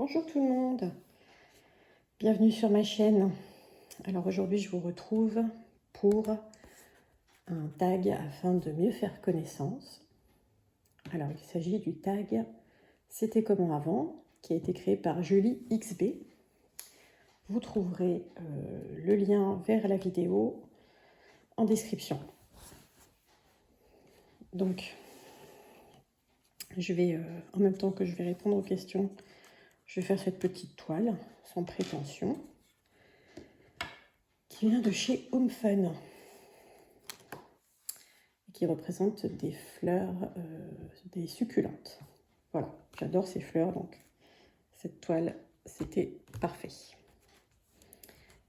Bonjour tout le monde, bienvenue sur ma chaîne. Alors aujourd'hui je vous retrouve pour un tag afin de mieux faire connaissance. Alors il s'agit du tag C'était comment avant, qui a été créé par Julie XB. Vous trouverez le lien vers la vidéo en description. Donc je vais, en même temps que je vais répondre aux questions, je vais faire cette petite toile sans prétention qui vient de chez Home Fun et qui représente des fleurs, des succulentes. Voilà, j'adore ces fleurs, donc cette toile, c'était parfait.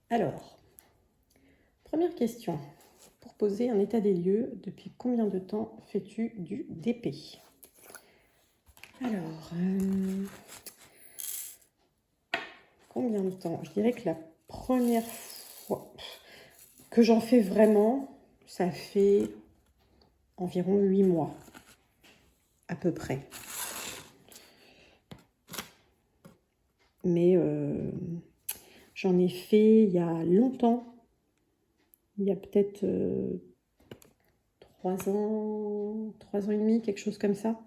Alors, première question. Pour poser un état des lieux, depuis combien de temps fais-tu du DP? Alors, combien de temps? Je dirais que la première fois que j'en fais vraiment, ça fait environ 8 mois, à peu près. Mais j'en ai fait il y a longtemps, il y a peut-être 3 ans et demi, quelque chose comme ça.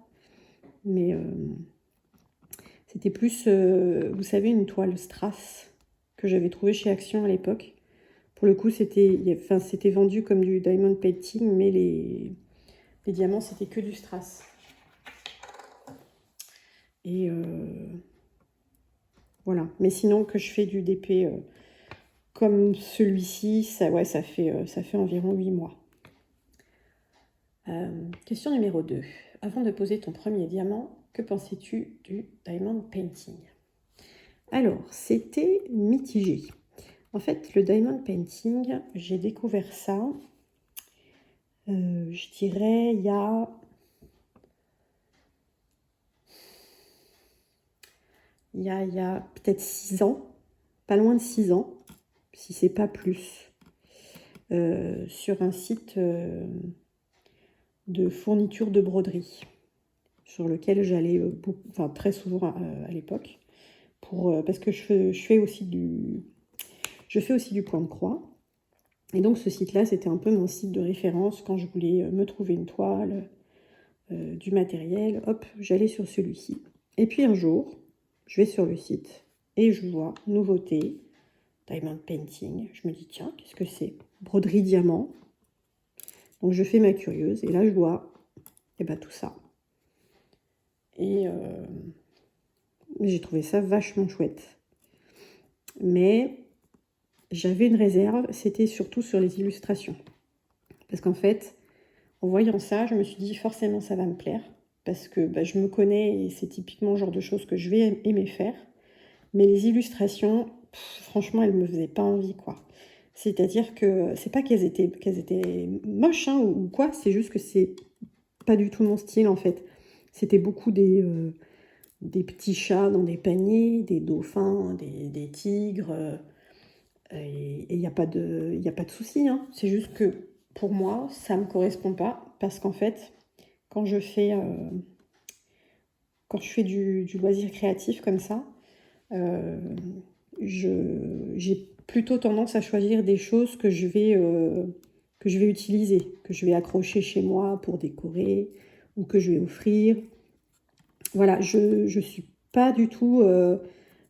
Mais c'était plus, vous savez, une toile strass que j'avais trouvée chez Action à l'époque. Pour le coup, c'était vendu comme du diamond painting, mais les diamants, c'était que du strass. Et voilà. Mais sinon, que je fais du DP comme celui-ci, ça fait environ 8 mois. Question numéro 2. Avant de poser ton premier diamant, que pensais-tu du diamond painting? Alors, c'était mitigé. En fait, le diamond painting, j'ai découvert ça, je dirais, il y a peut-être 6 ans, pas loin de 6 ans, si c'est pas plus, sur un site de fourniture de broderie, sur lequel j'allais très souvent à l'époque, parce que je fais aussi du point de croix. Et donc ce site-là, c'était un peu mon site de référence quand je voulais me trouver une toile, du matériel. Hop, j'allais sur celui-ci. Et puis un jour, je vais sur le site et je vois nouveauté, diamond painting. Je me dis, tiens, qu'est-ce que c'est? Broderie diamant. Donc je fais ma curieuse et là je vois tout ça. Et j'ai trouvé ça vachement chouette. Mais j'avais une réserve, c'était surtout sur les illustrations. Parce qu'en fait, en voyant ça, je me suis dit forcément ça va me plaire. Parce que je me connais et c'est typiquement le genre de choses que je vais aimer faire. Mais les illustrations, franchement, elles me faisaient pas envie, quoi. C'est-à-dire que c'est pas qu'elles étaient moches ou quoi, c'est juste que c'est pas du tout mon style en fait. C'était beaucoup des petits chats dans des paniers, des dauphins, des tigres. Et il n'y a pas de souci, hein. C'est juste que pour moi, ça me correspond pas parce qu'en fait, quand je fais du loisir créatif comme ça, j'ai plutôt tendance à choisir des choses que je vais utiliser, que je vais accrocher chez moi pour décorer ou que je vais offrir. Voilà, je suis pas du tout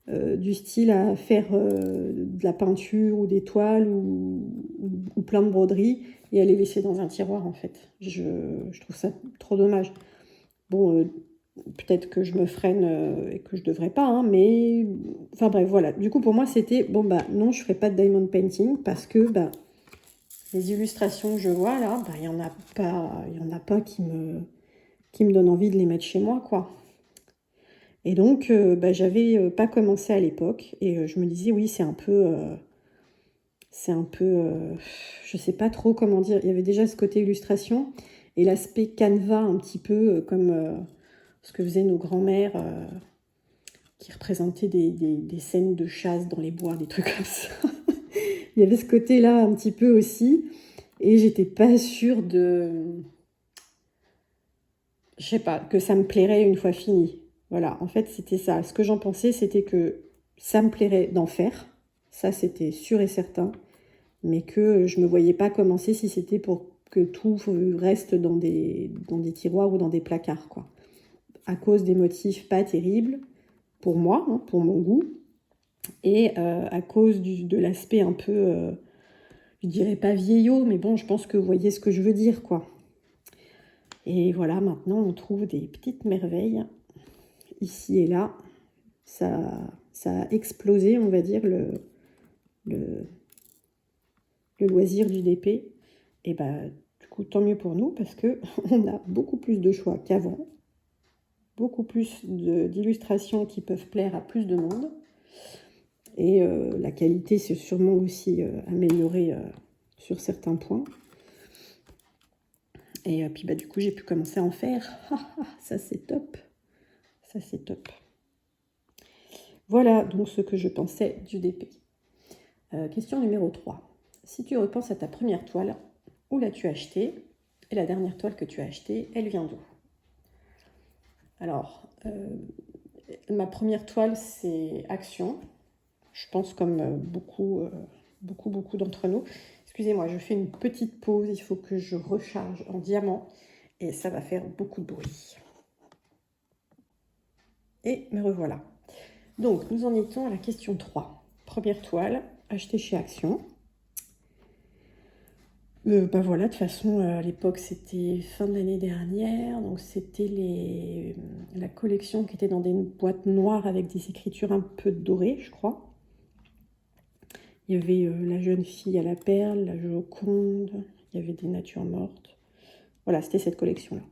du style à faire de la peinture ou des toiles ou plein de broderies et à les laisser dans un tiroir en fait. Je trouve ça trop dommage. Bon, peut-être que je me freine et que je devrais pas, hein, mais enfin bref, voilà. Du coup, pour moi, c'était non, je ferai pas de diamond painting parce que les illustrations que je vois là, il y en a pas qui me donnent envie de les mettre chez moi, quoi. Et donc, j'avais pas commencé à l'époque et je me disais oui, c'est un peu, je sais pas trop comment dire. Il y avait déjà ce côté illustration et l'aspect canevas un petit peu comme ce que faisaient nos grands-mères qui représentaient des scènes de chasse dans les bois, des trucs comme ça. Il y avait ce côté-là un petit peu aussi. Et j'étais pas sûre je sais pas, que ça me plairait une fois fini. Voilà, en fait, c'était ça. Ce que j'en pensais, c'était que ça me plairait d'en faire. Ça, c'était sûr et certain. Mais que je ne me voyais pas commencer si c'était pour que tout reste dans des tiroirs ou dans des placards, quoi. À cause des motifs pas terribles, pour moi, hein, pour mon goût, et à cause de l'aspect un peu, je dirais pas vieillot, mais bon, je pense que vous voyez ce que je veux dire, quoi. Et voilà, maintenant, on trouve des petites merveilles, ici et là. Ça a explosé, on va dire, le loisir du DP. Et bah, du coup, tant mieux pour nous, parce qu'on a beaucoup plus de choix qu'avant, beaucoup plus d'illustrations qui peuvent plaire à plus de monde. Et la qualité s'est sûrement aussi améliorée sur certains points. Et puis bah, du coup, j'ai pu commencer à en faire. Ça, c'est top. Ça, c'est top. Voilà donc ce que je pensais du DP. Question numéro 3. Si tu repenses à ta première toile, où l'as-tu achetée? Et la dernière toile que tu as achetée, elle vient d'où? Alors, ma première toile, c'est Action. Je pense comme beaucoup d'entre nous. Excusez-moi, je fais une petite pause. Il faut que je recharge en diamant. Et ça va faire beaucoup de bruit. Et me revoilà. Donc, nous en étions à la question 3. Première toile, achetée chez Action. Bah voilà, de toute façon, à l'époque, c'était fin de l'année dernière. Donc, c'était la collection qui était dans des boîtes noires avec des écritures un peu dorées, je crois. Il y avait la jeune fille à la perle, la Joconde, il y avait des natures mortes. Voilà, c'était cette collection-là.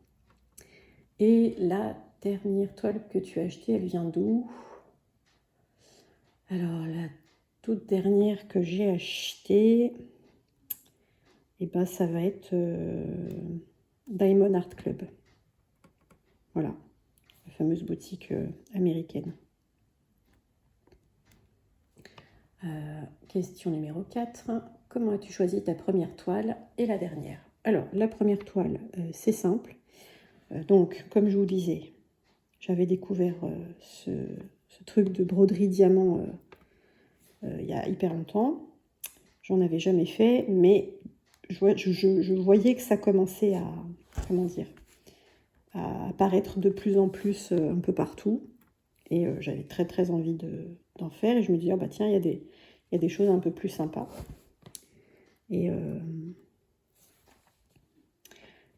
Et la dernière toile que tu as achetée, elle vient d'où? Alors, la toute dernière que j'ai achetée, et ben, ça va être Diamond Art Club. Voilà, la fameuse boutique américaine. Question numéro 4. Comment as-tu choisi ta première toile et la dernière? Alors, la première toile, c'est simple. Donc, comme je vous disais, j'avais découvert ce truc de broderie diamant il y a hyper longtemps. J'en avais jamais fait, mais je voyais que ça commençait à, comment dire, à apparaître de plus en plus un peu partout. Et j'avais très très envie d'en faire. Et je me dis, oh, bah tiens, il y a des choses un peu plus sympas. Et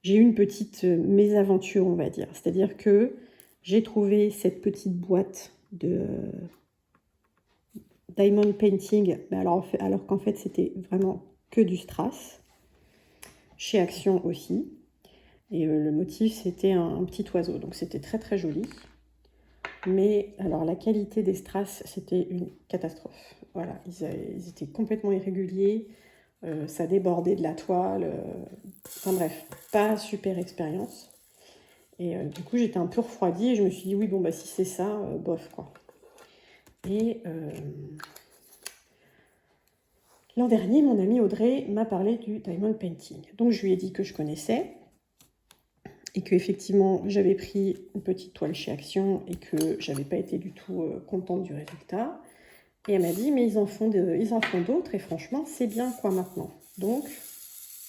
j'ai eu une petite mésaventure, on va dire. C'est-à-dire que j'ai trouvé cette petite boîte de diamond painting, mais alors qu'en fait, c'était vraiment que du strass. Chez Action aussi. Et le motif, c'était un petit oiseau. Donc, c'était très, très joli. Mais alors, la qualité des strass, c'était une catastrophe. Voilà, ils étaient complètement irréguliers. Ça débordait de la toile. Enfin bref, pas super expérience. Et du coup, j'étais un peu refroidie et je me suis dit, oui, bon, bah si c'est ça, bof, quoi. Et l'an dernier, mon amie Audrey m'a parlé du diamond painting. Donc, je lui ai dit que je connaissais et que effectivement, j'avais pris une petite toile chez Action et que j'avais pas été du tout contente du résultat. Et elle m'a dit, mais ils en font d'autres et franchement, c'est bien, quoi, maintenant. Donc,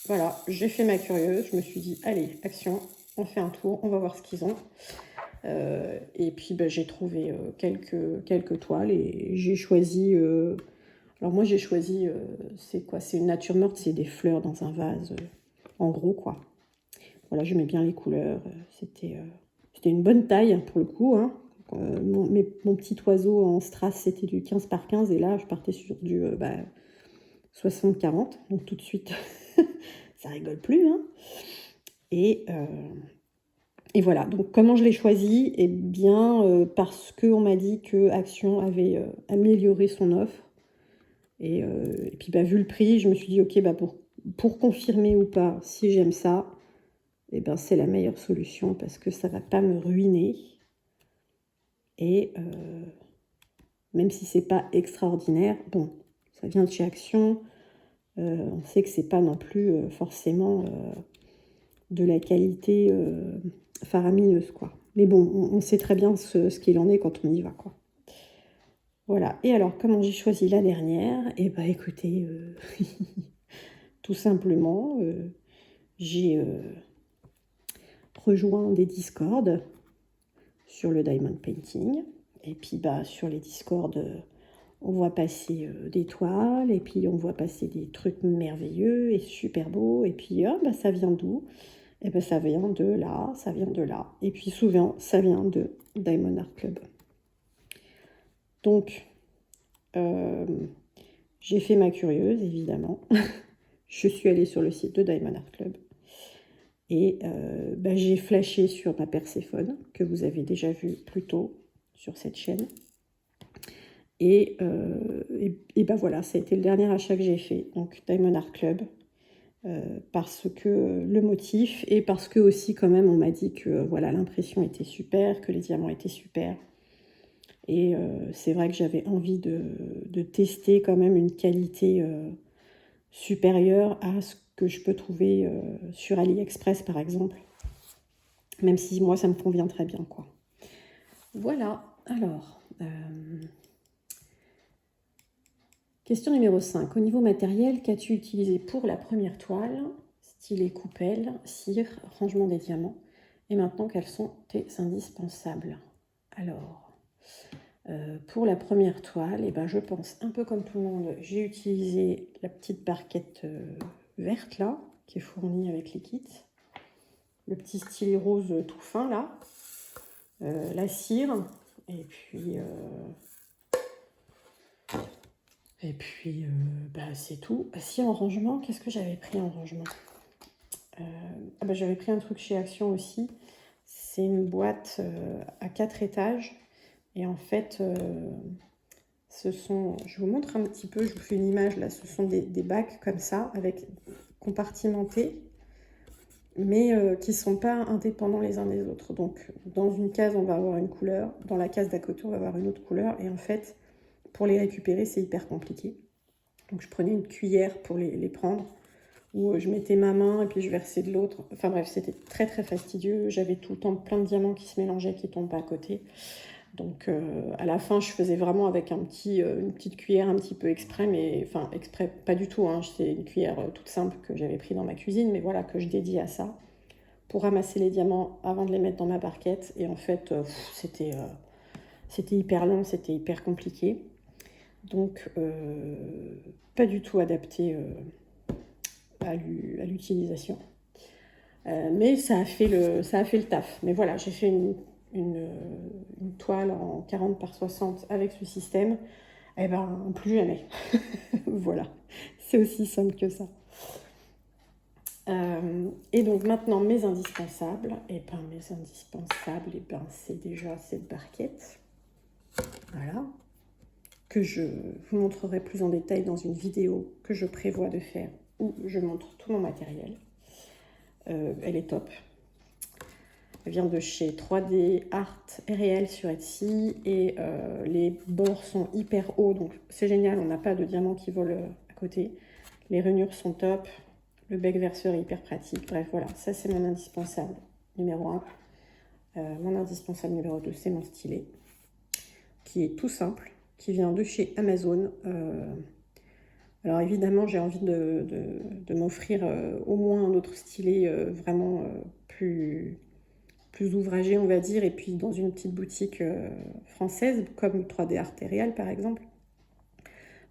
voilà, j'ai fait ma curieuse. Je me suis dit, allez, Action, on fait un tour, on va voir ce qu'ils ont. Et puis bah, j'ai trouvé quelques toiles et j'ai choisi. Alors moi j'ai choisi, c'est quoi? C'est une nature morte, c'est des fleurs dans un vase, en gros quoi. Voilà, j'aimais bien les couleurs. C'était une bonne taille pour le coup. Hein. Mon petit oiseau en strass c'était du 15 par 15 et là je partais sur du 60-40. Donc tout de suite ça rigole plus. Hein. Et voilà, donc comment je l'ai choisi? Eh bien, parce qu'on m'a dit que Action avait amélioré son offre. Et puis, bah, vu le prix, je me suis dit, ok, bah, pour confirmer ou pas, si j'aime ça, eh ben, c'est la meilleure solution parce que ça ne va pas me ruiner. Et même si c'est pas extraordinaire, bon, ça vient de chez Action. On sait que c'est pas non plus forcément de la qualité faramineuse, quoi. Mais bon, on sait très bien ce qu'il en est quand on y va, quoi. Voilà. Et alors, comment j'ai choisi la dernière? Eh ben, écoutez, tout simplement, j'ai rejoint des Discord sur le Diamond Painting. Et puis, bah, sur les Discord, on voit passer des toiles, et puis on voit passer des trucs merveilleux et super beaux. Et puis, bah, ça vient d'où? Et ben, ça vient de là, ça vient de là. Et puis, souvent, ça vient de Diamond Art Club. Donc, j'ai fait ma curieuse, évidemment. Je suis allée sur le site de Diamond Art Club. Et bah, j'ai flashé sur ma Perséphone, que vous avez déjà vu plus tôt sur cette chaîne. Et ben voilà, ça a été le dernier achat que j'ai fait, donc Diamond Art Club, parce que le motif, et parce que aussi quand même on m'a dit que voilà, l'impression était super, que les diamants étaient super. Et c'est vrai que j'avais envie de tester quand même une qualité supérieure à ce que je peux trouver sur AliExpress par exemple. Même si moi ça me convient très bien, quoi. Voilà, alors... question numéro 5. Au niveau matériel, qu'as-tu utilisé pour la première toile? Stylet, coupelle, cire, rangement des diamants. Et maintenant, quels sont tes indispensables? Alors, pour la première toile, eh ben, je pense un peu comme tout le monde, j'ai utilisé la petite barquette verte là, qui est fournie avec les kits. Le petit stylet rose tout fin là. La cire. Et puis... bah, c'est tout. Si, en rangement, qu'est-ce que j'avais pris en rangement? Bah, j'avais pris un truc chez Action aussi. C'est une boîte à 4 étages. Et en fait, je vous montre un petit peu, je vous fais une image là. Ce sont des bacs comme ça, avec compartimentés, mais qui ne sont pas indépendants les uns des autres. Donc, dans une case, on va avoir une couleur. Dans la case d'à côté, on va avoir une autre couleur. Et en fait, pour les récupérer, c'est hyper compliqué. Donc je prenais une cuillère pour les prendre, où je mettais ma main et puis je versais de l'autre. Enfin bref, c'était très très fastidieux. J'avais tout le temps plein de diamants qui se mélangeaient, qui tombent pas à côté. Donc à la fin, je faisais vraiment avec une petite cuillère un petit peu exprès, mais enfin exprès pas du tout. Hein. C'était une cuillère toute simple que j'avais pris dans ma cuisine, mais voilà, que je dédie à ça, pour ramasser les diamants avant de les mettre dans ma barquette. Et en fait, c'était hyper long, c'était hyper compliqué. Donc, pas du tout adapté à l'utilisation. Mais ça a fait le taf. Mais voilà, j'ai fait une toile en 40 par 60 avec ce système. Eh ben, plus jamais. Voilà, c'est aussi simple que ça. Et donc maintenant, mes indispensables. Eh ben, c'est déjà cette barquette. Voilà. Que je vous montrerai plus en détail dans une vidéo que je prévois de faire, où je montre tout mon matériel. Elle est top. Elle vient de chez 3D Art Réel sur Etsy, et les bords sont hyper hauts, donc c'est génial, on n'a pas de diamants qui volent à côté. Les rainures sont top, le bec verseur est hyper pratique. Bref, voilà, ça c'est mon indispensable numéro 1. Mon indispensable numéro 2, c'est mon stylet, qui est tout simple, qui vient de chez Amazon. Alors évidemment, j'ai envie de m'offrir au moins un autre stylet vraiment plus ouvragé, on va dire, et puis dans une petite boutique française, comme 3D Art et Réal par exemple.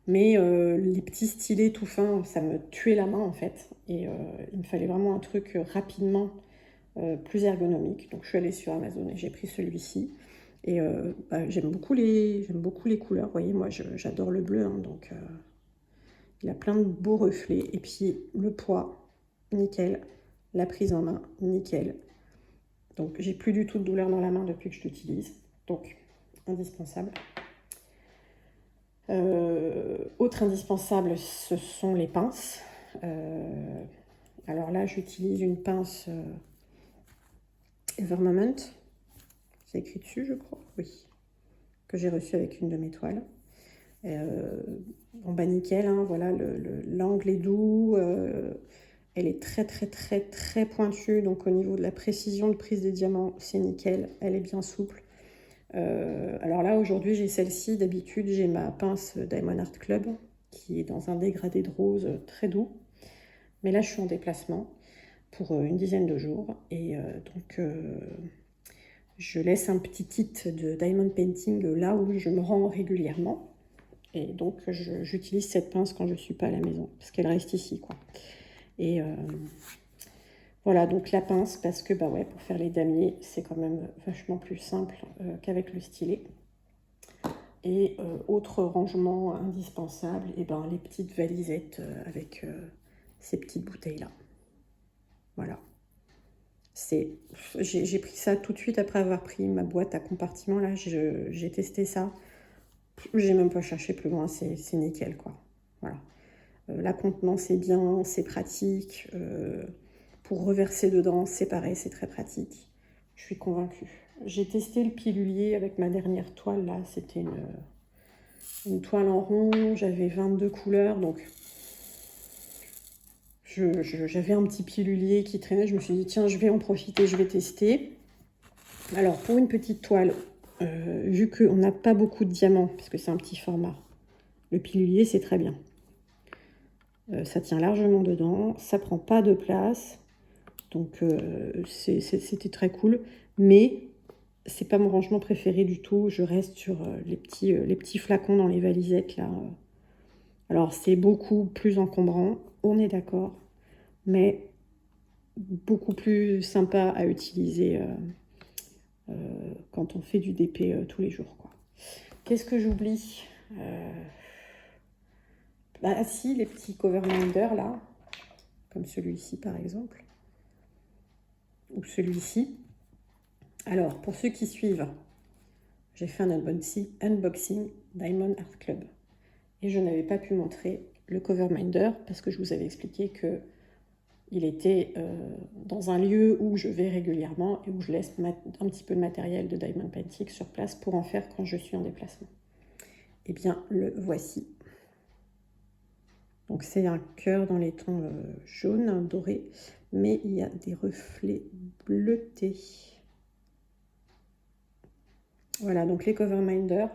Mais les petits stylets tout fins, ça me tuait la main en fait. Et il me fallait vraiment un truc rapidement plus ergonomique. Donc je suis allée sur Amazon et j'ai pris celui-ci. Et bah, j'aime beaucoup les couleurs. Vous voyez, moi j'adore le bleu, hein, donc il a plein de beaux reflets. Et puis le poids, nickel. La prise en main, nickel. Donc j'ai plus du tout de douleur dans la main depuis que je l'utilise. Donc indispensable. Autre indispensable, ce sont les pinces. Alors là, j'utilise une pince Evermoment. C'est écrit dessus, je crois. Oui. Que j'ai reçue avec une de mes toiles. En bas nickel, hein, voilà, l'angle est doux. Elle est très très très très pointue, donc au niveau de la précision de prise des diamants, c'est nickel. Elle est bien souple. Alors là, aujourd'hui, j'ai celle-ci. D'habitude, j'ai ma pince Diamond Art Club, qui est dans un dégradé de rose très doux. Mais là, je suis en déplacement pour une dizaine de jours. Et donc, je laisse un petit kit de Diamond Painting là où je me rends régulièrement. Et donc, j'utilise cette pince quand je ne suis pas à la maison, parce qu'elle reste ici, quoi. Et voilà, donc la pince, parce que, bah ouais, pour faire les damiers, c'est quand même vachement plus simple qu'avec le stylet. Et autre rangement indispensable, et ben, les petites valisettes avec ces petites bouteilles-là. Voilà. J'ai pris ça tout de suite après avoir pris ma boîte à compartiment. Là, j'ai testé ça. J'ai même pas cherché plus loin, c'est nickel, quoi. Voilà. La contenance est bien, c'est pratique. Pour reverser dedans, c'est pareil, c'est très pratique. Je suis convaincue. J'ai testé le pilulier avec ma dernière toile, là. C'était une toile en rond, j'avais 22 couleurs, donc j'avais un petit pilulier qui traînait. Je me suis dit, tiens, je vais en profiter, je vais tester. Alors, pour une petite toile, vu qu'on n'a pas beaucoup de diamants, parce que c'est un petit format, le pilulier, c'est très bien. Ça tient largement dedans, ça prend pas de place, donc c'était très cool. Mais c'est pas mon rangement préféré du tout. Je reste sur les petits flacons dans les valisettes, là. Alors, c'est beaucoup plus encombrant, on est d'accord, mais beaucoup plus sympa à utiliser quand on fait du DP tous les jours, quoi. Qu'est-ce que j'oublie Bah si, les petits cover minders, là, comme celui-ci, par exemple, ou celui-ci. Alors, pour ceux qui suivent, j'ai fait un unboxing Diamond Art Club. Et je n'avais pas pu montrer le cover minder parce que je vous avais expliqué que il était dans un lieu où je vais régulièrement et où je laisse un petit peu de matériel de Diamond Painting sur place pour en faire quand je suis en déplacement. Eh bien, le voici. Donc, c'est un cœur dans les tons jaunes, dorés, mais il y a des reflets bleutés. Voilà, donc les cover minders,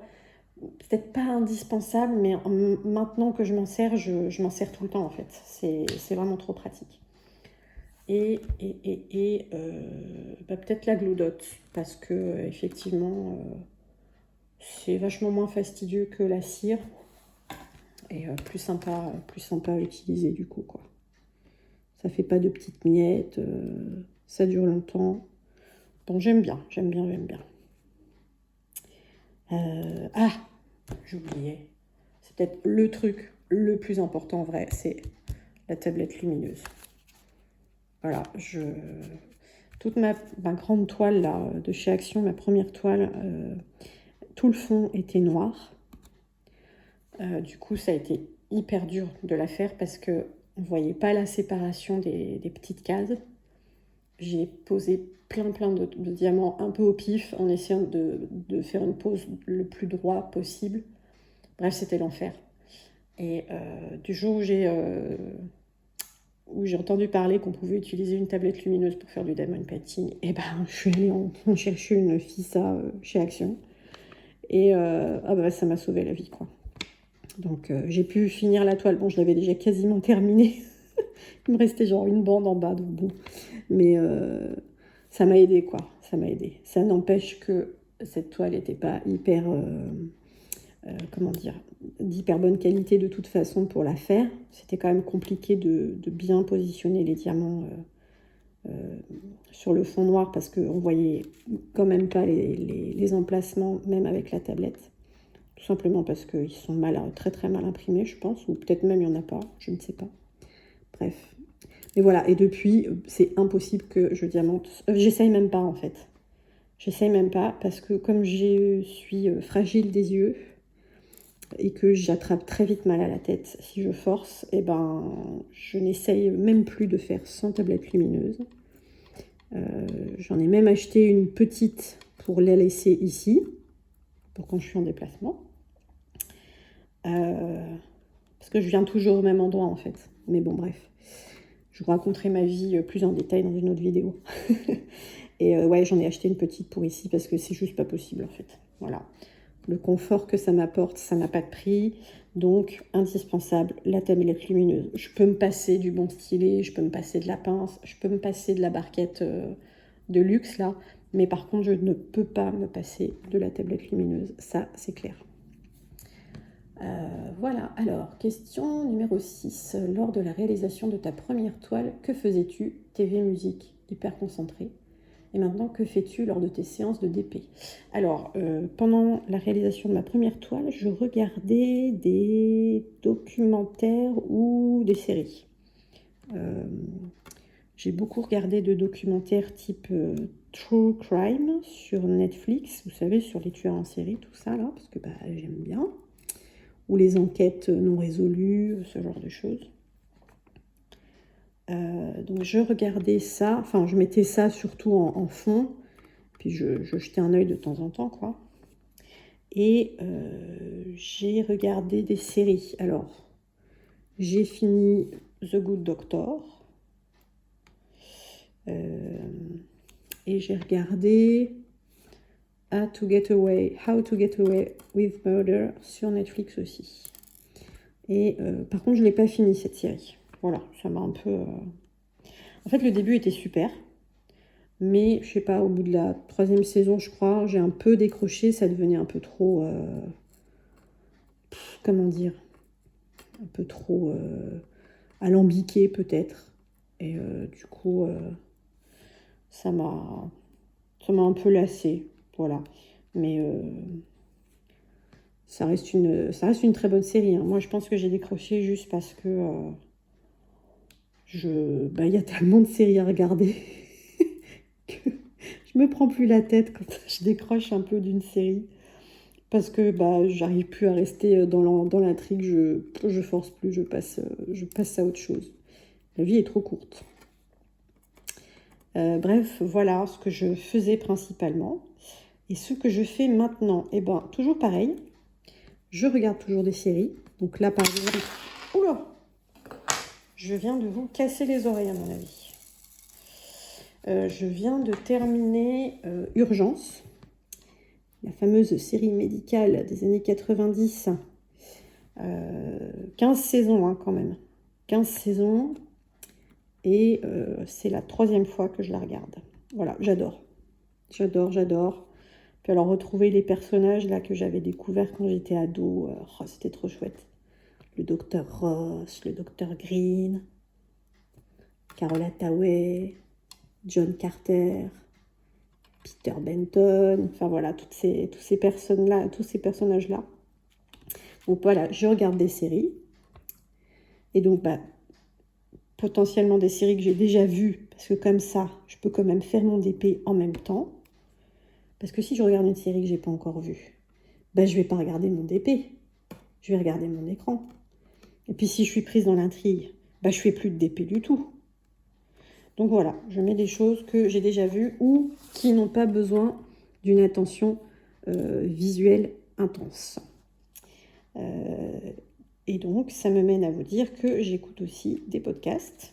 peut-être pas indispensable, mais maintenant que je m'en sers, je m'en sers tout le temps en fait. C'est vraiment trop pratique. Et bah, peut-être la glue dot, parce que effectivement, c'est vachement moins fastidieux que la cire et plus sympa à utiliser du coup, quoi. Ça fait pas de petites miettes, ça dure longtemps. Bon, j'aime bien. Ah, j'oubliais. C'est peut-être le truc le plus important en vrai, c'est la tablette lumineuse. Voilà, toute ma grande toile là, de chez Action, ma première toile, tout le fond était noir. Du coup, ça a été hyper dur de la faire parce que on voyait pas la séparation des petites cases. J'ai posé plein de diamants un peu au pif en essayant de faire une pose le plus droit possible. Bref, c'était l'enfer. Et du jour où j'ai entendu parler qu'on pouvait utiliser une tablette lumineuse pour faire du diamond painting, et ben je suis allée en chercher une FISA chez Action. Et ça m'a sauvé la vie, quoi. Donc j'ai pu finir la toile. Bon, je l'avais déjà quasiment terminée. Il me restait genre une bande en bas, donc bon. Mais ça m'a aidé, quoi. Ça m'a aidé. Ça n'empêche que cette toile n'était pas hyper, d'hyper bonne qualité de toute façon pour la faire. C'était quand même compliqué de bien positionner les diamants sur le fond noir parce qu'on voyait quand même pas les emplacements, même avec la tablette. Tout simplement parce qu'ils sont très très mal imprimés, je pense, ou peut-être même il n'y en a pas, je ne sais pas. Bref. Mais voilà, et depuis, c'est impossible que je diamante. J'essaye même pas en fait. J'essaye même pas parce que comme je suis fragile des yeux et que j'attrape très vite mal à la tête si je force, et ben je n'essaye même plus de faire sans tablette lumineuse. J'en ai même acheté une petite pour la laisser ici, pour quand je suis en déplacement. Parce que je viens toujours au même endroit en fait. Mais bon, bref. Je vous raconterai ma vie plus en détail dans une autre vidéo. Et ouais, j'en ai acheté une petite pour ici parce que c'est juste pas possible en fait. Voilà. Le confort que ça m'apporte, ça n'a pas de prix. Donc, indispensable, la tablette lumineuse. Je peux me passer du bon stylet, je peux me passer de la pince, je peux me passer de la barquette de luxe là. Mais par contre, je ne peux pas me passer de la tablette lumineuse. Ça, c'est clair. Voilà, alors, question numéro 6. Lors de la réalisation de ta première toile, que faisais-tu? TV, musique, hyper concentré. Et maintenant, que fais-tu lors de tes séances de DP? Alors, pendant la réalisation de ma première toile, je regardais des documentaires ou des séries. J'ai beaucoup regardé de documentaires type True Crime sur Netflix, vous savez, sur les tueurs en série, tout ça, là, parce que bah, j'aime bien. Ou les enquêtes non résolues, ce genre de choses. Donc je regardais ça, enfin je mettais ça surtout en fond, puis je jetais un œil de temps en temps, quoi. Et j'ai regardé des séries. Alors, j'ai fini The Good Doctor. Et j'ai regardé How to Get Away with Murder sur Netflix aussi. Et par contre, je ne l'ai pas fini cette série. Voilà, ça m'a un peu... En fait, le début était super. Mais, je sais pas, au bout de la 3e saison, je crois, j'ai un peu décroché. Ça devenait un peu trop... comment dire? Un peu trop alambiqué, peut-être. Et du coup, ça m'a un peu lassée. Voilà. Mais ça reste une très bonne série. Hein. Moi, je pense que j'ai décroché juste parce que y a tellement de séries à regarder que je me prends plus la tête quand je décroche un peu d'une série. Parce que j'arrive plus à rester dans l'intrigue, je force plus, je passe à autre chose. La vie est trop courte. Bref, voilà ce que je faisais principalement. Et ce que je fais maintenant, toujours pareil. Je regarde toujours des séries. Donc là, par exemple... Oula! Je viens de vous casser les oreilles, à mon avis. Je viens de terminer Urgence, la fameuse série médicale des années 90. 15 saisons, hein, quand même. 15 saisons. Et c'est la 3e fois que je la regarde. Voilà, j'adore. J'adore. Puis alors, retrouver les personnages là que j'avais découverts quand j'étais ado, c'était trop chouette. Le docteur Ross, le docteur Green, Carol Hathaway, John Carter, Peter Benton, enfin voilà, tous ces personnages-là. Donc voilà, je regarde des séries. Et donc, potentiellement des séries que j'ai déjà vues, parce que comme ça, je peux quand même faire mon DP en même temps. Parce que si je regarde une série que j'ai pas encore vue, je vais pas regarder mon DP. Je vais regarder mon écran. Et puis si je suis prise dans l'intrigue, je fais plus de DP du tout. Donc voilà, je mets des choses que j'ai déjà vues ou qui n'ont pas besoin d'une attention visuelle intense. Et donc, ça me mène à vous dire que j'écoute aussi des podcasts,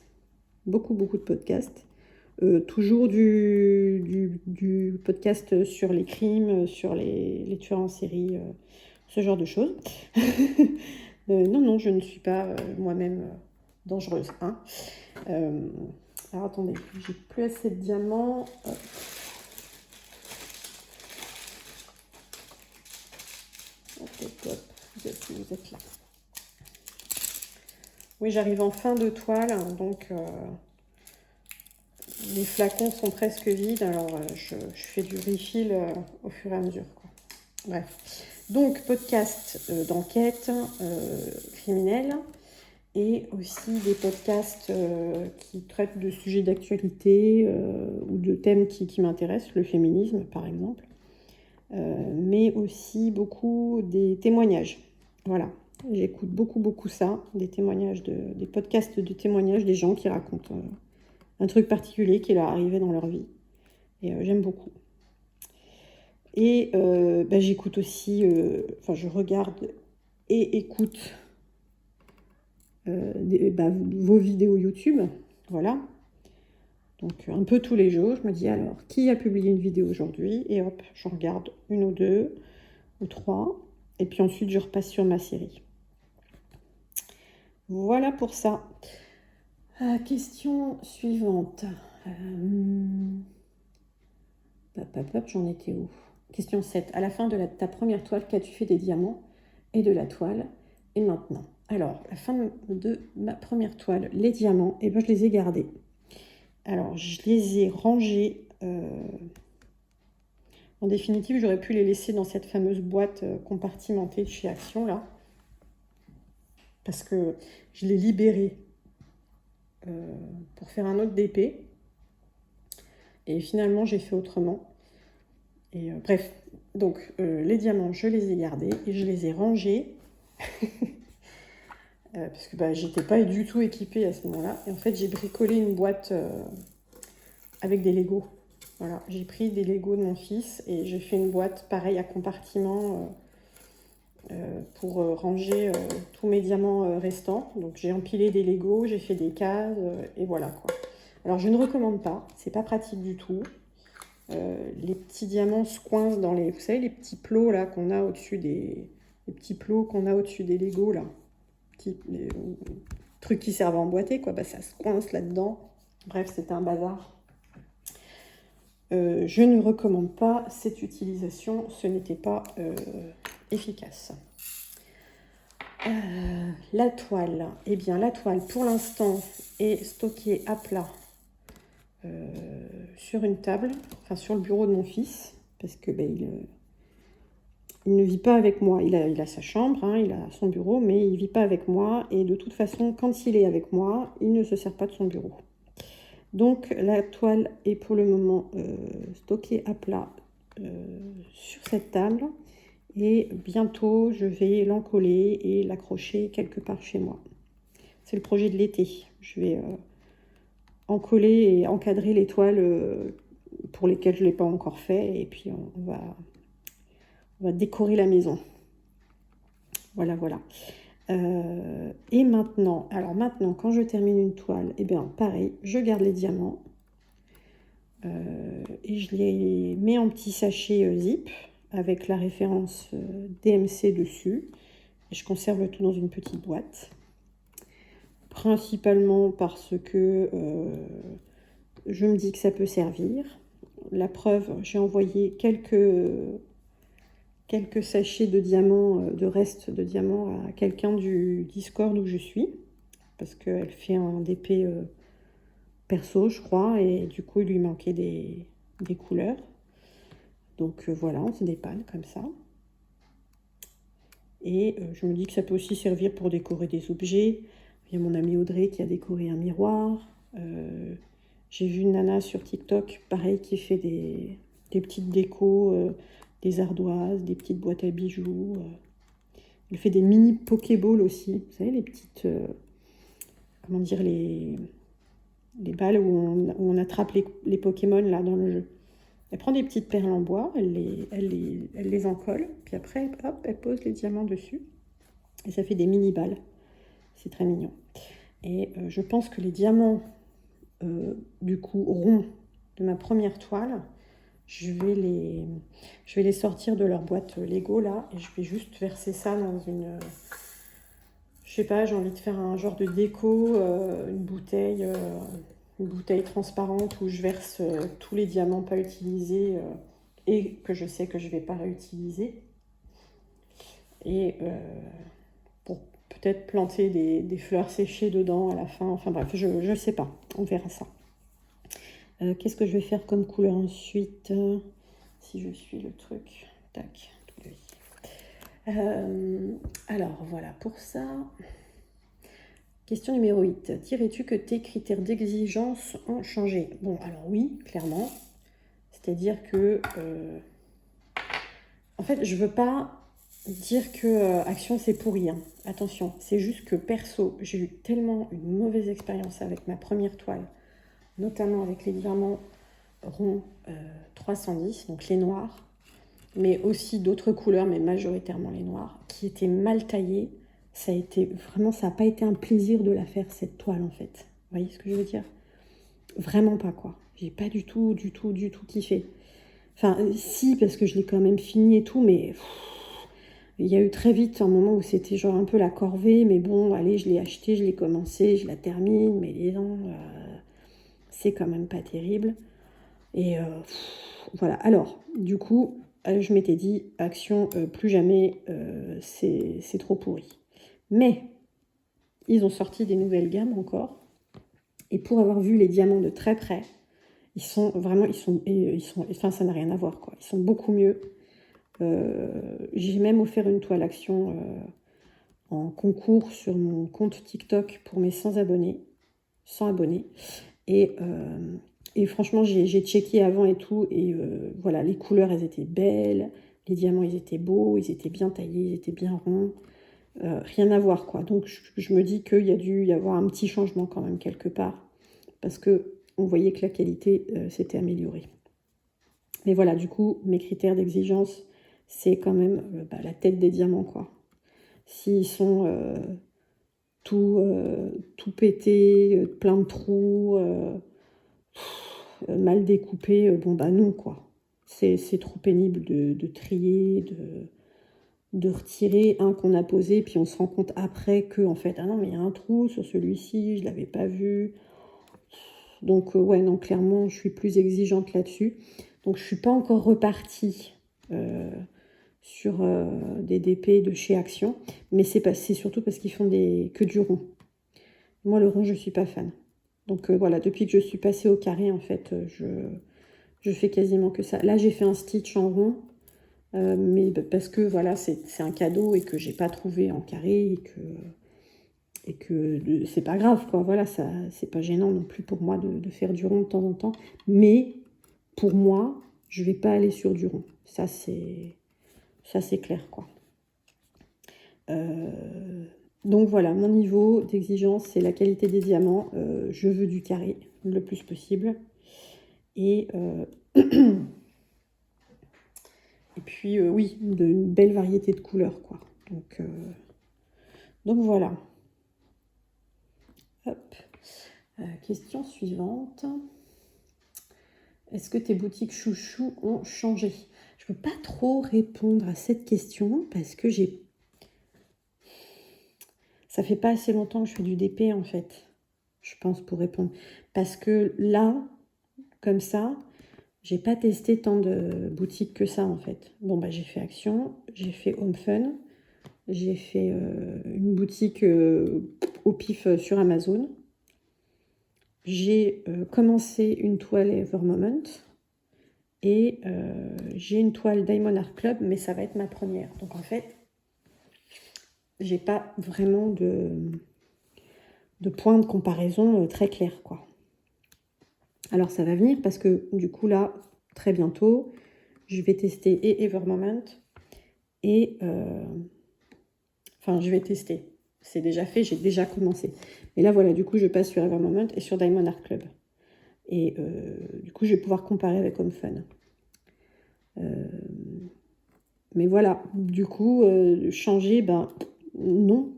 beaucoup de podcasts. Toujours du podcast sur les crimes, sur les tueurs en série, ce genre de choses. Non, je ne suis pas moi-même dangereuse. Hein. Alors attendez, j'ai plus assez de diamants. Hop. Hop. Vous êtes là. Oui, j'arrive en fin de toile, hein, donc les flacons sont presque vides, alors je fais du refill au fur et à mesure. Quoi. Bref. Donc, podcast d'enquête criminelle et aussi des podcasts qui traitent de sujets d'actualité ou de thèmes qui m'intéressent, le féminisme par exemple, mais aussi beaucoup des témoignages. Voilà. J'écoute beaucoup ça, des témoignages, des podcasts de témoignages des gens qui racontent un truc particulier qui leur est arrivé dans leur vie. Et j'aime beaucoup. Et j'écoute aussi, je regarde et écoute vos vidéos YouTube. Voilà. Donc, un peu tous les jours, je me dis alors, qui a publié une vidéo aujourd'hui? Et hop, j'en regarde une ou deux ou trois. Et puis ensuite, je repasse sur ma série. Voilà pour ça. Question suivante. J'en étais où? Question 7. À la fin de ta première toile, qu'as-tu fait des diamants et de la toile? Et maintenant? Alors, la fin de ma première toile, les diamants, et ben, je les ai gardés. Alors, je les ai rangés. En définitive, j'aurais pu les laisser dans cette fameuse boîte compartimentée de chez Action, là. Parce que je l'ai libéré pour faire un autre DP. Et finalement, j'ai fait autrement. Et bref, donc les diamants, je les ai gardés et je les ai rangés. Parce que bah, j'étais pas du tout équipée à ce moment-là. Et en fait, j'ai bricolé une boîte avec des Legos. Voilà, j'ai pris des Legos de mon fils et j'ai fait une boîte pareil à compartiment pour ranger tous mes diamants restants. Donc j'ai empilé des Legos, j'ai fait des cases et voilà quoi. Alors je ne recommande pas, c'est pas pratique du tout. Les petits diamants se coincent dans les, vous savez, les petits plots là qu'on a au-dessus des, les petits plots qu'on a au-dessus des Legos là, les trucs qui servent à emboîter quoi, bah ça se coince là-dedans. Bref, c'était un bazar. Je ne recommande pas cette utilisation, ce n'était pas efficace. La toile, eh bien la toile pour l'instant est stockée à plat sur une table, enfin sur le bureau de mon fils, parce que ben, il ne vit pas avec moi. Il a sa chambre, hein, il a son bureau, mais il ne vit pas avec moi. Et de toute façon, quand il est avec moi, il ne se sert pas de son bureau. Donc la toile est pour le moment stockée à plat sur cette table. Et bientôt, je vais l'encoller et l'accrocher quelque part chez moi. C'est le projet de l'été. Je vais encoller et encadrer les toiles pour lesquelles je ne l'ai pas encore fait. Et puis, on va décorer la maison. Voilà, voilà. Et maintenant, quand je termine une toile, eh bien, pareil, je garde les diamants. Et je les mets en petit sachet zip avec la référence DMC dessus. Et je conserve le tout dans une petite boîte. Principalement parce que je me dis que ça peut servir. La preuve, j'ai envoyé quelques sachets de diamants, de restes de diamants à quelqu'un du Discord où je suis. Parce qu'elle fait un DP perso, je crois, et du coup, il lui manquait des couleurs. Donc voilà, on se dépanne comme ça. Et je me dis que ça peut aussi servir pour décorer des objets. Il y a mon amie Audrey qui a décoré un miroir. J'ai vu une nana sur TikTok, pareil, qui fait des petites décos, des ardoises, des petites boîtes à bijoux. Elle fait des mini Pokéballs aussi. Vous savez, les petites... comment dire, les balles où on attrape les Pokémon là dans le jeu. Elle prend des petites perles en bois, elle les encolle, puis après, hop, elle pose les diamants dessus. Et ça fait des mini-balles. C'est très mignon. Et je pense que les diamants, du coup, ronds de ma première toile, je vais les sortir de leur boîte Lego, là, et je vais juste verser ça dans une... je sais pas, j'ai envie de faire un genre de déco, une bouteille transparente où je verse tous les diamants pas utilisés et que je sais que je vais pas réutiliser. Et pour peut-être planter des fleurs séchées dedans à la fin. Enfin bref, je ne sais pas. On verra ça. Qu'est-ce que je vais faire comme couleur ensuite si je suis le truc. Tac. Alors voilà pour ça. Question numéro 8. Dirais-tu que tes critères d'exigence ont changé? Bon, alors oui, clairement. C'est-à-dire que... en fait, je veux pas dire que Action, c'est pourri. Hein. Attention, c'est juste que perso, j'ai eu tellement une mauvaise expérience avec ma première toile, notamment avec les diamants ronds 310, donc les noirs, mais aussi d'autres couleurs, mais majoritairement les noirs, qui étaient mal taillés. Ça n'a pas été un plaisir de la faire, cette toile, en fait. Vous voyez ce que je veux dire? Vraiment pas, quoi. J'ai pas du tout kiffé. Enfin, si, parce que je l'ai quand même fini et tout, mais il y a eu très vite un moment où c'était genre un peu la corvée, mais bon, allez, je l'ai acheté, je l'ai commencé, je la termine, mais disons, c'est quand même pas terrible. Et voilà. Alors, du coup, je m'étais dit, action, plus jamais, c'est trop pourri. Mais ils ont sorti des nouvelles gammes encore. Et pour avoir vu les diamants de très près, ils sont vraiment, enfin, ça n'a rien à voir, quoi. Ils sont beaucoup mieux. J'ai même offert une toile action en concours sur mon compte TikTok pour mes 100 abonnés. 100 abonnés. Et franchement, j'ai checké avant et tout. Et voilà, les couleurs, elles étaient belles. Les diamants, ils étaient beaux. Ils étaient bien taillés. Ils étaient bien ronds. Rien à voir, quoi. Donc, je me dis qu'il y a dû y avoir un petit changement quand même quelque part. Parce que on voyait que la qualité s'était améliorée. Mais voilà, du coup, mes critères d'exigence, c'est quand même la tête des diamants, quoi. S'ils sont tout pétés, plein de trous, mal découpés, bon bah non, quoi. C'est trop pénible de trier, de retirer un qu'on a posé, puis on se rend compte après que, en fait, ah non, mais il y a un trou sur celui-ci, je ne l'avais pas vu. Donc, ouais, non, clairement, je suis plus exigeante là-dessus. Donc, je ne suis pas encore repartie sur des DP de chez Action, mais c'est surtout parce qu'ils font que du rond. Moi, le rond, je ne suis pas fan. Donc, voilà, depuis que je suis passée au carré, en fait, je fais quasiment que ça. Là, j'ai fait un stitch en rond, mais parce que, voilà, c'est un cadeau et que j'ai pas trouvé en carré et que c'est pas grave, quoi. Voilà, ça, c'est pas gênant non plus pour moi de faire du rond de temps en temps. Mais pour moi, je vais pas aller sur du rond. Ça, c'est clair, quoi. Donc voilà, mon niveau d'exigence, c'est la qualité des diamants. Je veux du carré le plus possible. Et, et puis, oui, une belle variété de couleurs, quoi. Donc voilà. Hop. Question suivante. Est-ce que tes boutiques chouchou ont changé? Je ne peux pas trop répondre à cette question parce que ça fait pas assez longtemps que je fais du DP, en fait, je pense, pour répondre. Parce que là, comme ça, j'ai pas testé tant de boutiques que ça, en fait. Bon, bah, j'ai fait Action, j'ai fait Home Fun, j'ai fait une boutique au pif sur Amazon. J'ai commencé une toile Evermoment et j'ai une toile Diamond Art Club, mais ça va être ma première. Donc en fait, j'ai pas vraiment de point de comparaison très clair, quoi. Alors ça va venir parce que du coup là, très bientôt, je vais tester et Evermoment et... enfin, je vais tester. C'est déjà fait, j'ai déjà commencé. Mais là, voilà, du coup, je passe sur Evermoment et sur Diamond Art Club. Et du coup, je vais pouvoir comparer avec Home Fun. Mais voilà, du coup, changer, ben non,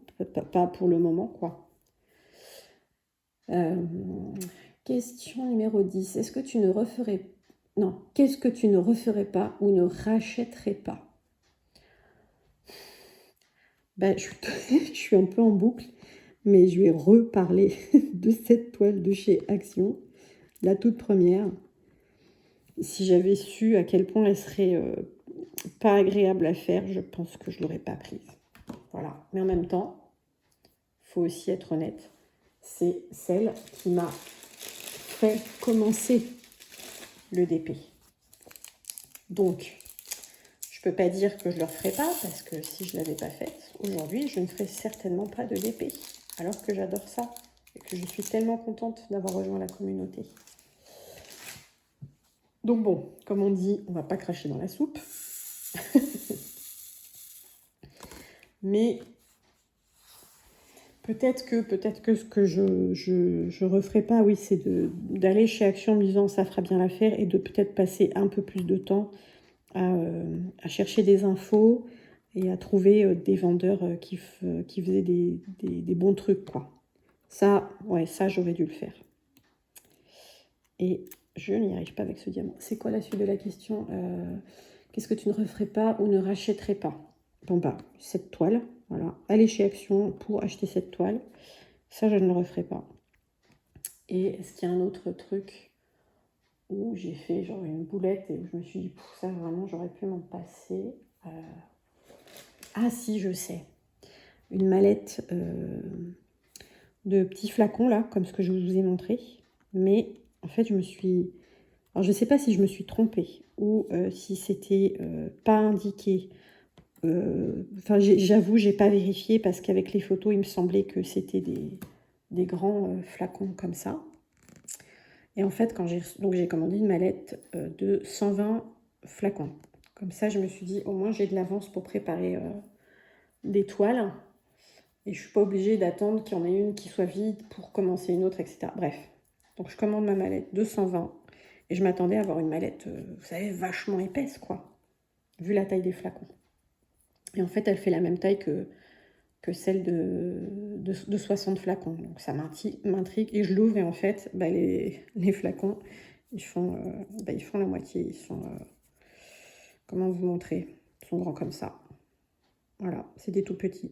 pas pour le moment, quoi. Question numéro 10. Est-ce que tu ne referais... Non, qu'est-ce que tu ne referais pas ou ne rachèterais pas? Ben, je suis un peu en boucle, mais je vais reparler de cette toile de chez Action, la toute première. Si j'avais su à quel point elle serait pas agréable à faire, je pense que je ne l'aurais pas prise. Voilà. Mais en même temps, il faut aussi être honnête, c'est celle qui m'a fait commencer le DP. Donc, je ne peux pas dire que je ne le referai pas, parce que si je ne l'avais pas faite, aujourd'hui, je ne ferais certainement pas de DP. Alors que j'adore ça, et que je suis tellement contente d'avoir rejoint la communauté. Donc bon, comme on dit, on ne va pas cracher dans la soupe. Mais peut-être que ce que je referai pas, oui, c'est d'aller chez Action en me disant ça fera bien l'affaire et de peut-être passer un peu plus de temps à chercher des infos et à trouver des vendeurs qui faisaient des bons trucs, quoi. Ça, ouais, ça, j'aurais dû le faire. Et je n'y arrive pas avec ce diamant. C'est quoi la suite de la question? Qu'est-ce que tu ne referais pas ou ne rachèterais pas? Bon, bah, cette toile, voilà. Aller chez Action pour acheter cette toile. Ça, je ne le referai pas. Et est-ce qu'il y a un autre truc où j'ai fait genre une boulette et où je me suis dit, ça, vraiment, j'aurais pu m'en passer. Ah, si, je sais. Une mallette de petits flacons, là, comme ce que je vous ai montré. Mais, en fait, je me suis... Alors, je ne sais pas si je me suis trompée ou si c'était pas indiqué. Enfin, j'avoue, j'ai pas vérifié parce qu'avec les photos, il me semblait que c'était des grands flacons comme ça. Et en fait, quand j'ai commandé une mallette de 120 flacons. Comme ça, je me suis dit, au moins, j'ai de l'avance pour préparer des toiles. Et je suis pas obligée d'attendre qu'il y en ait une qui soit vide pour commencer une autre, etc. Bref. Donc, je commande ma mallette de 120. Et je m'attendais à avoir une mallette, vous savez, vachement épaisse, quoi. Vu la taille des flacons. Et en fait, elle fait la même taille que celle de 60 flacons. Donc ça m'intrigue. Et je l'ouvre et en fait, bah, les flacons, ils font la moitié. Ils sont, comment vous montrer? Ils sont grands comme ça. Voilà, c'est des tout petits.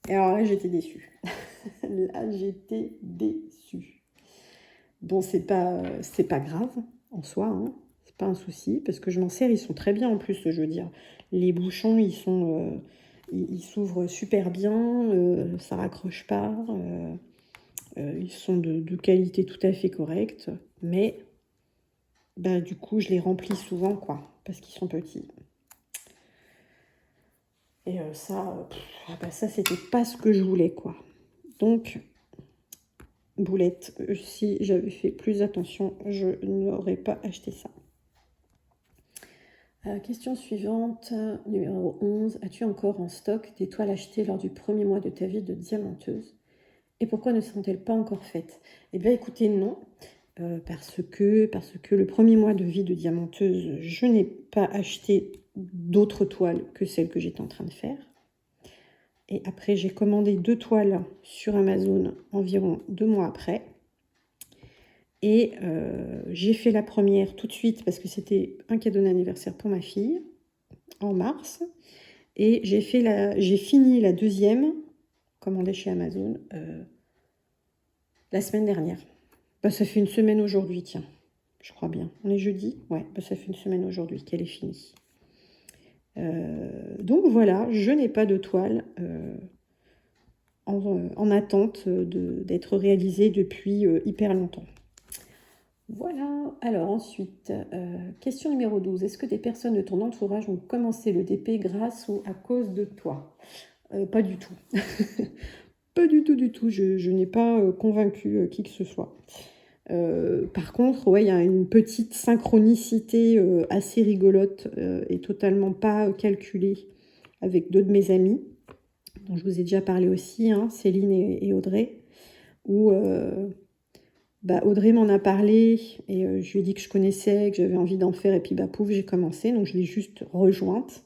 Et alors là, j'étais déçue. Là, j'étais déçue. Bon, c'est pas grave en soi, hein. C'est pas un souci, parce que je m'en sers, ils sont très bien en plus, je veux dire. Les bouchons, ils sont... ils s'ouvrent super bien, ça raccroche pas, ils sont de qualité tout à fait correcte, mais bah, du coup je les remplis souvent quoi, parce qu'ils sont petits. Et ça, ça c'était pas ce que je voulais quoi. Donc, boulette, si j'avais fait plus attention, je n'aurais pas acheté ça. Question suivante, numéro 11. As-tu encore en stock des toiles achetées lors du premier mois de ta vie de diamanteuse? Et pourquoi ne sont-elles pas encore faites? Eh bien, écoutez, non. Parce que le premier mois de vie de diamanteuse, je n'ai pas acheté d'autres toiles que celles que j'étais en train de faire. Et après, j'ai commandé 2 toiles sur Amazon environ 2 mois après. Et j'ai fait la première tout de suite parce que c'était un cadeau d'anniversaire pour ma fille en mars. Et j'ai fini la deuxième commandée chez Amazon la semaine dernière. Bah, ça fait une semaine aujourd'hui, tiens. Je crois bien. On est jeudi? Ouais, bah, ça fait une semaine aujourd'hui qu'elle est finie. Donc voilà, je n'ai pas de toile en attente d'être réalisée depuis hyper longtemps. Voilà. Alors ensuite, question numéro 12. Est-ce que des personnes de ton entourage ont commencé le DP grâce ou à cause de toi? Pas du tout. Pas du tout, du tout. Je n'ai pas convaincu qui que ce soit. Par contre, ouais, il y a une petite synchronicité assez rigolote et totalement pas calculée avec 2 de mes amis, dont je vous ai déjà parlé aussi, hein, Céline et Audrey, où Audrey m'en a parlé et je lui ai dit que je connaissais, que j'avais envie d'en faire, et puis pouf, j'ai commencé, donc je l'ai juste rejointe.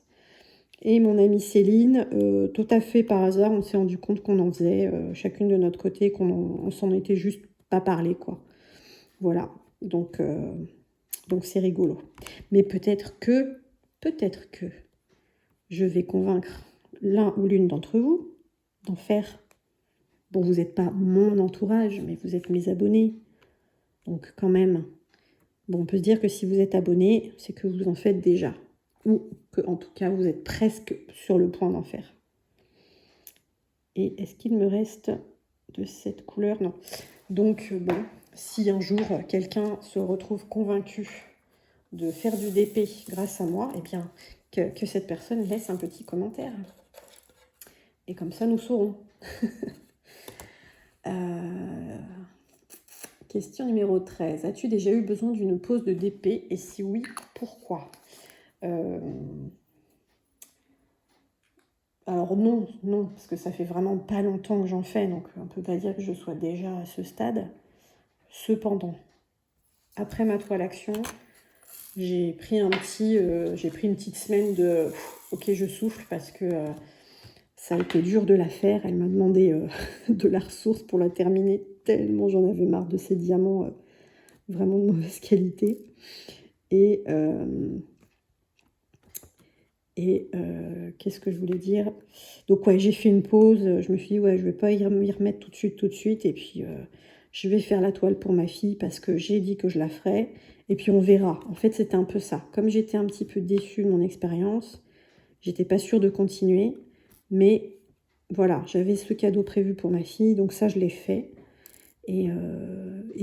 Et mon amie Céline, tout à fait par hasard, on s'est rendu compte qu'on en faisait chacune de notre côté, on s'en était juste pas parlé, quoi. Voilà, donc c'est rigolo. Mais peut-être que je vais convaincre l'un ou l'une d'entre vous d'en faire. Bon, vous n'êtes pas mon entourage, mais vous êtes mes abonnés. Donc quand même, bon, on peut se dire que si vous êtes abonné, c'est que vous en faites déjà. Ou que en tout cas, vous êtes presque sur le point d'en faire. Et est-ce qu'il me reste de cette couleur? Non. Donc bon, si un jour quelqu'un se retrouve convaincu de faire du DP grâce à moi, eh bien, que cette personne laisse un petit commentaire. Et comme ça, nous saurons. Question numéro 13. As-tu déjà eu besoin d'une pause de DP? Et si oui, pourquoi? Alors non, parce que ça fait vraiment pas longtemps que j'en fais, donc on ne peut pas dire que je sois déjà à ce stade. Cependant, après ma toile action, j'ai pris une petite semaine de ok, je souffle parce que Ça a été dur de la faire. Elle m'a demandé de la ressource pour la terminer, tellement j'en avais marre de ces diamants vraiment de mauvaise qualité. Et qu'est-ce que je voulais dire? Donc ouais, j'ai fait une pause. Je me suis dit, ouais, je vais pas m'y remettre tout de suite. Et puis, je vais faire la toile pour ma fille parce que j'ai dit que je la ferais. Et puis, on verra. En fait, c'était un peu ça. Comme j'étais un petit peu déçue de mon expérience, j'étais pas sûre de continuer. Mais voilà, j'avais ce cadeau prévu pour ma fille. Donc ça, je l'ai fait. Et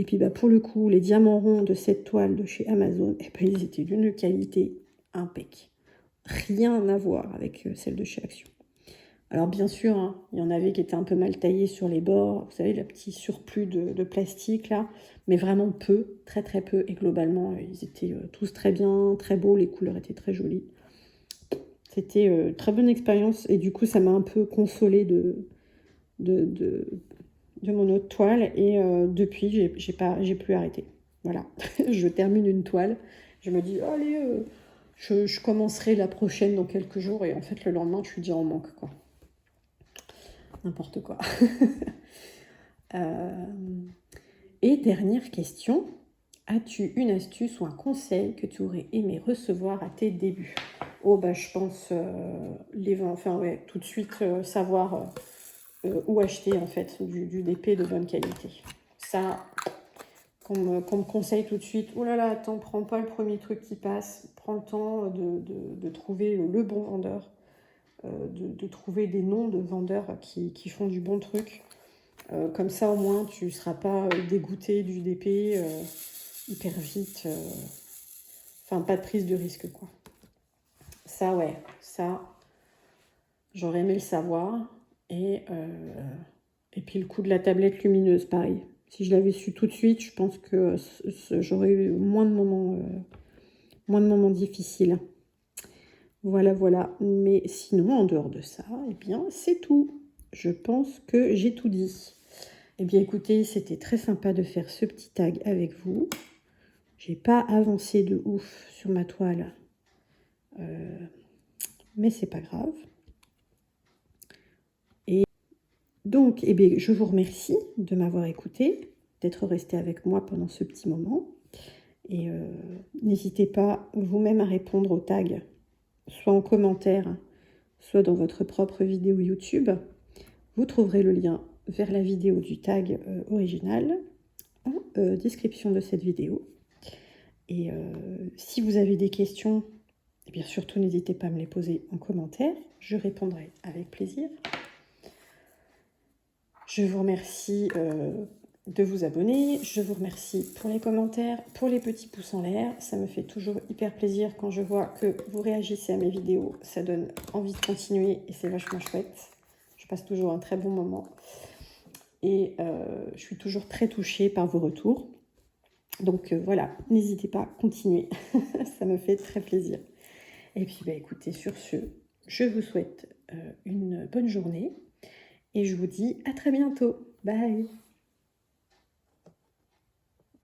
puis, bah, pour le coup, les diamants ronds de cette toile de chez Amazon, eh ben, ils étaient d'une qualité impeccable. Rien à voir avec celle de chez Action. Alors bien sûr, hein, il y en avait qui étaient un peu mal taillés sur les bords, vous savez, le petit surplus de plastique là, mais vraiment peu, très très peu, et globalement, ils étaient tous très bien, très beaux, les couleurs étaient très jolies. C'était très bonne expérience, et du coup, ça m'a un peu consolée de mon autre toile, et depuis, j'ai plus arrêté. Voilà, je termine une toile, je me dis, allez, je commencerai la prochaine dans quelques jours, et en fait, le lendemain, je suis déjà en manque, quoi. N'importe quoi. Et dernière question, as-tu une astuce ou un conseil que tu aurais aimé recevoir à tes débuts? Oh, bah, je pense ouais, tout de suite savoir où acheter en fait du DP de bonne qualité. Ça, qu'on me conseille tout de suite, oh là là, attends, prends pas le premier truc qui passe, prends le temps de trouver le bon vendeur, de trouver des noms de vendeurs qui font du bon truc. Comme ça, au moins, tu ne seras pas dégoûté du DP hyper vite. Enfin, pas de prise de risque, quoi. Ça, ouais, ça, j'aurais aimé le savoir. Et puis, le coup de la tablette lumineuse, pareil. Si je l'avais su tout de suite, je pense que j'aurais eu moins de moments difficiles. Voilà, voilà. Mais sinon, en dehors de ça, eh bien, c'est tout. Je pense que j'ai tout dit. Eh bien, écoutez, c'était très sympa de faire ce petit tag avec vous. J'ai pas avancé de ouf sur ma toile, mais c'est pas grave. Et donc, eh bien, je vous remercie de m'avoir écouté, d'être resté avec moi pendant ce petit moment. Et n'hésitez pas vous-même à répondre au tag, soit en commentaire, soit dans votre propre vidéo YouTube. Vous trouverez le lien vers la vidéo du tag original en description de cette vidéo. Et si vous avez des questions, eh bien surtout n'hésitez pas à me les poser en commentaire. Je répondrai avec plaisir. Je vous remercie de vous abonner. Je vous remercie pour les commentaires, pour les petits pouces en l'air. Ça me fait toujours hyper plaisir quand je vois que vous réagissez à mes vidéos. Ça donne envie de continuer et c'est vachement chouette. Je passe toujours un très bon moment. Et je suis toujours très touchée par vos retours. Donc voilà, n'hésitez pas à continuer. Ça me fait très plaisir. Et puis bah, écoutez, sur ce, je vous souhaite une bonne journée. Et je vous dis à très bientôt. Bye!